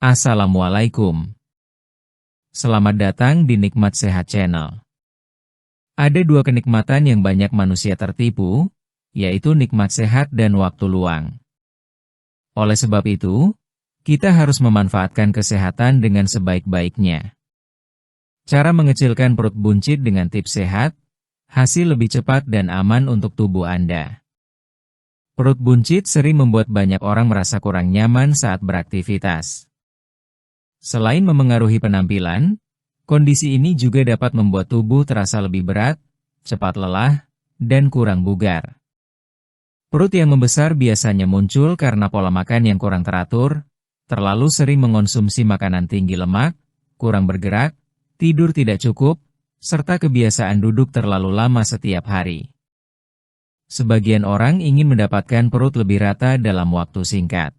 Assalamualaikum. Selamat datang di Nikmat Sehat Channel. Ada dua kenikmatan yang banyak manusia tertipu, yaitu nikmat sehat dan waktu luang. Oleh sebab itu, kita harus memanfaatkan kesehatan dengan sebaik-baiknya. Cara mengecilkan perut buncit dengan tips sehat, hasil lebih cepat dan aman untuk tubuh Anda. Perut buncit sering membuat banyak orang merasa kurang nyaman saat beraktivitas. Selain memengaruhi penampilan, kondisi ini juga dapat membuat tubuh terasa lebih berat, cepat lelah, dan kurang bugar. Perut yang membesar biasanya muncul karena pola makan yang kurang teratur, terlalu sering mengonsumsi makanan tinggi lemak, kurang bergerak, tidur tidak cukup, serta kebiasaan duduk terlalu lama setiap hari. Sebagian orang ingin mendapatkan perut lebih rata dalam waktu singkat.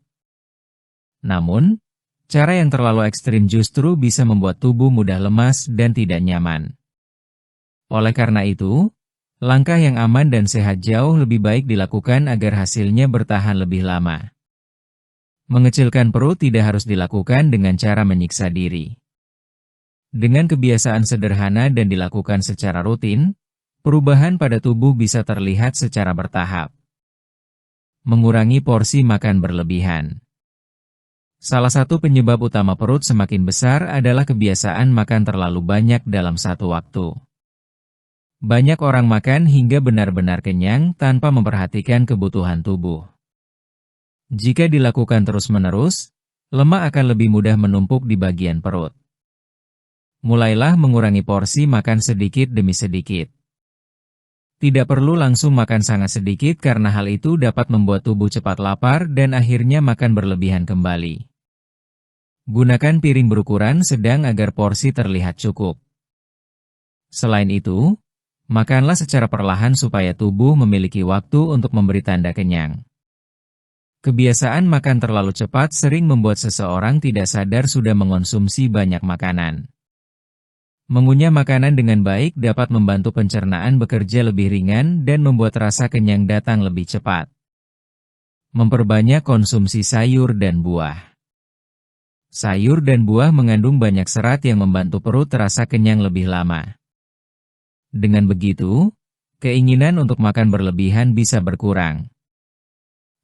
Namun, cara yang terlalu ekstrim justru bisa membuat tubuh mudah lemas dan tidak nyaman. Oleh karena itu, langkah yang aman dan sehat jauh lebih baik dilakukan agar hasilnya bertahan lebih lama. Mengecilkan perut tidak harus dilakukan dengan cara menyiksa diri. Dengan kebiasaan sederhana dan dilakukan secara rutin, perubahan pada tubuh bisa terlihat secara bertahap. Mengurangi porsi makan berlebihan. Salah satu penyebab utama perut semakin besar adalah kebiasaan makan terlalu banyak dalam satu waktu. Banyak orang makan hingga benar-benar kenyang tanpa memperhatikan kebutuhan tubuh. Jika dilakukan terus-menerus, lemak akan lebih mudah menumpuk di bagian perut. Mulailah mengurangi porsi makan sedikit demi sedikit. Tidak perlu langsung makan sangat sedikit karena hal itu dapat membuat tubuh cepat lapar dan akhirnya makan berlebihan kembali. Gunakan piring berukuran sedang agar porsi terlihat cukup. Selain itu, makanlah secara perlahan supaya tubuh memiliki waktu untuk memberi tanda kenyang. Kebiasaan makan terlalu cepat sering membuat seseorang tidak sadar sudah mengonsumsi banyak makanan. Mengunyah makanan dengan baik dapat membantu pencernaan bekerja lebih ringan dan membuat rasa kenyang datang lebih cepat. Memperbanyak konsumsi sayur dan buah. Sayur dan buah mengandung banyak serat yang membantu perut terasa kenyang lebih lama. Dengan begitu, keinginan untuk makan berlebihan bisa berkurang.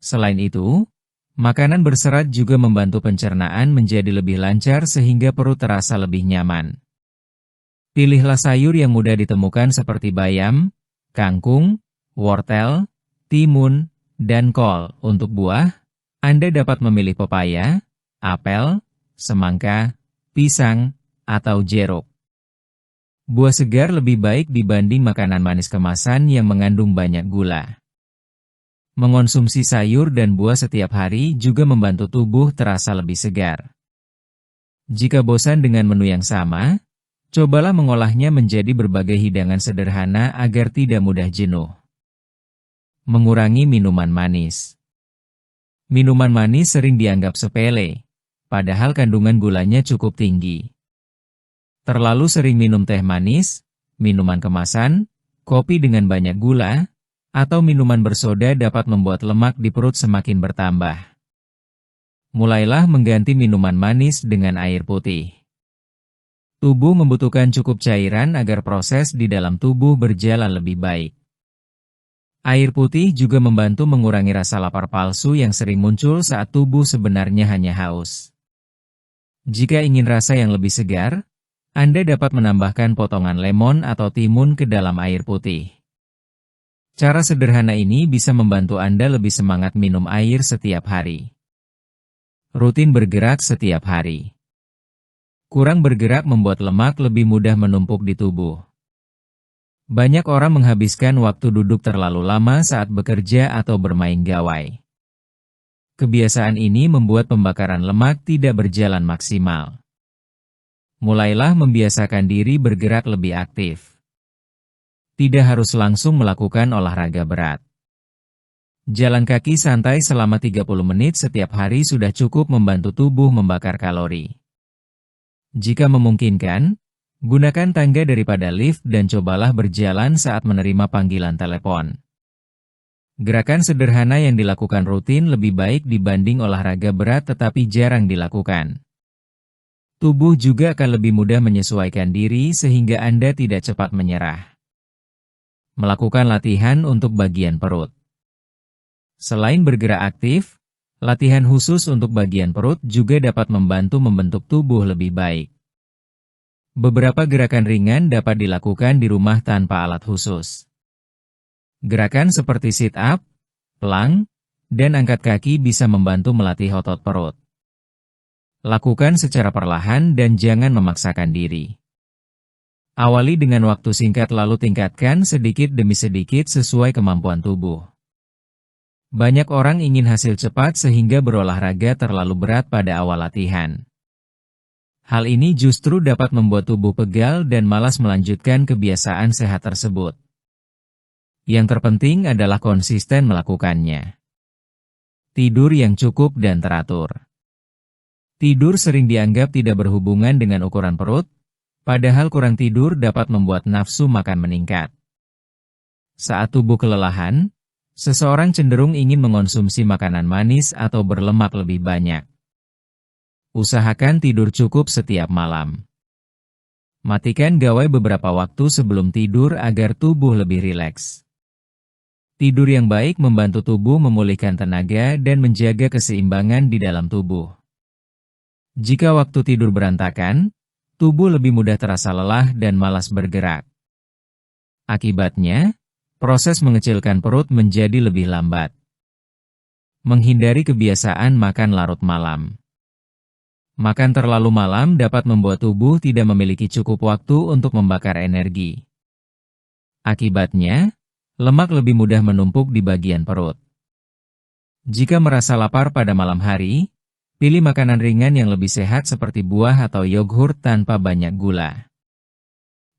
Selain itu, makanan berserat juga membantu pencernaan menjadi lebih lancar sehingga perut terasa lebih nyaman. Pilihlah sayur yang mudah ditemukan seperti bayam, kangkung, wortel, timun, dan kol. Untuk buah, Anda dapat memilih pepaya, apel, semangka, pisang, atau jeruk. Buah segar lebih baik dibanding makanan manis kemasan yang mengandung banyak gula. Mengonsumsi sayur dan buah setiap hari juga membantu tubuh terasa lebih segar. Jika bosan dengan menu yang sama, cobalah mengolahnya menjadi berbagai hidangan sederhana agar tidak mudah jenuh. Mengurangi minuman manis. Minuman manis sering dianggap sepele, padahal kandungan gulanya cukup tinggi. Terlalu sering minum teh manis, minuman kemasan, kopi dengan banyak gula, atau minuman bersoda dapat membuat lemak di perut semakin bertambah. Mulailah mengganti minuman manis dengan air putih. Tubuh membutuhkan cukup cairan agar proses di dalam tubuh berjalan lebih baik. Air putih juga membantu mengurangi rasa lapar palsu yang sering muncul saat tubuh sebenarnya hanya haus. Jika ingin rasa yang lebih segar, Anda dapat menambahkan potongan lemon atau timun ke dalam air putih. Cara sederhana ini bisa membantu Anda lebih semangat minum air setiap hari. Rutin bergerak setiap hari. Kurang bergerak membuat lemak lebih mudah menumpuk di tubuh. Banyak orang menghabiskan waktu duduk terlalu lama saat bekerja atau bermain gawai. Kebiasaan ini membuat pembakaran lemak tidak berjalan maksimal. Mulailah membiasakan diri bergerak lebih aktif. Tidak harus langsung melakukan olahraga berat. Jalan kaki santai selama 30 menit setiap hari sudah cukup membantu tubuh membakar kalori. Jika memungkinkan, gunakan tangga daripada lift dan cobalah berjalan saat menerima panggilan telepon. Gerakan sederhana yang dilakukan rutin lebih baik dibanding olahraga berat tetapi jarang dilakukan. tubuh juga akan lebih mudah menyesuaikan diri sehingga Anda tidak cepat menyerah. Melakukan latihan untuk bagian perut. Selain bergerak aktif, latihan khusus untuk bagian perut juga dapat membantu membentuk tubuh lebih baik. Beberapa gerakan ringan dapat dilakukan di rumah tanpa alat khusus. Gerakan seperti sit-up, plank, dan angkat kaki bisa membantu melatih otot perut. Lakukan secara perlahan dan jangan memaksakan diri. Awali dengan waktu singkat lalu tingkatkan sedikit demi sedikit sesuai kemampuan tubuh. Banyak orang ingin hasil cepat sehingga berolahraga terlalu berat pada awal latihan. Hal ini justru dapat membuat tubuh pegal dan malas melanjutkan kebiasaan sehat tersebut. Yang terpenting adalah konsisten melakukannya. Tidur yang cukup dan teratur. Tidur sering dianggap tidak berhubungan dengan ukuran perut, padahal kurang tidur dapat membuat nafsu makan meningkat. Saat tubuh kelelahan, seseorang cenderung ingin mengonsumsi makanan manis atau berlemak lebih banyak. Usahakan tidur cukup setiap malam. Matikan gawai beberapa waktu sebelum tidur agar tubuh lebih rileks. Tidur yang baik membantu tubuh memulihkan tenaga dan menjaga keseimbangan di dalam tubuh. Jika waktu tidur berantakan, tubuh lebih mudah terasa lelah dan malas bergerak. Akibatnya, proses mengecilkan perut menjadi lebih lambat. Menghindari kebiasaan makan larut malam. Makan terlalu malam dapat membuat tubuh tidak memiliki cukup waktu untuk membakar energi. Akibatnya, lemak lebih mudah menumpuk di bagian perut. Jika merasa lapar pada malam hari, pilih makanan ringan yang lebih sehat seperti buah atau yogurt tanpa banyak gula.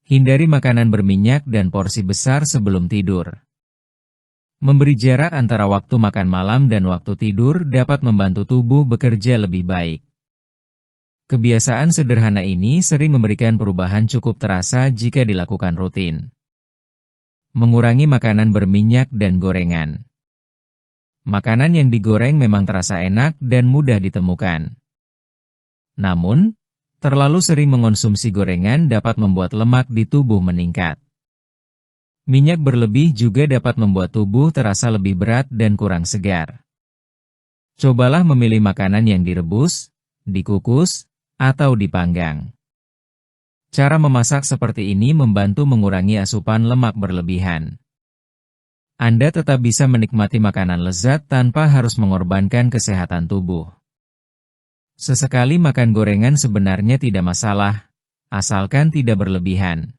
Hindari makanan berminyak dan porsi besar sebelum tidur. Memberi jarak antara waktu makan malam dan waktu tidur dapat membantu tubuh bekerja lebih baik. Kebiasaan sederhana ini sering memberikan perubahan cukup terasa jika dilakukan rutin. Mengurangi makanan berminyak dan gorengan. Makanan yang digoreng memang terasa enak dan mudah ditemukan. Namun, terlalu sering mengonsumsi gorengan dapat membuat lemak di tubuh meningkat. Minyak berlebih juga dapat membuat tubuh terasa lebih berat dan kurang segar. Cobalah memilih makanan yang direbus, dikukus, atau dipanggang. Cara memasak seperti ini membantu mengurangi asupan lemak berlebihan. Anda tetap bisa menikmati makanan lezat tanpa harus mengorbankan kesehatan tubuh. Sesekali makan gorengan sebenarnya tidak masalah, asalkan tidak berlebihan.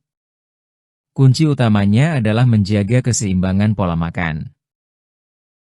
Kunci utamanya adalah menjaga keseimbangan pola makan.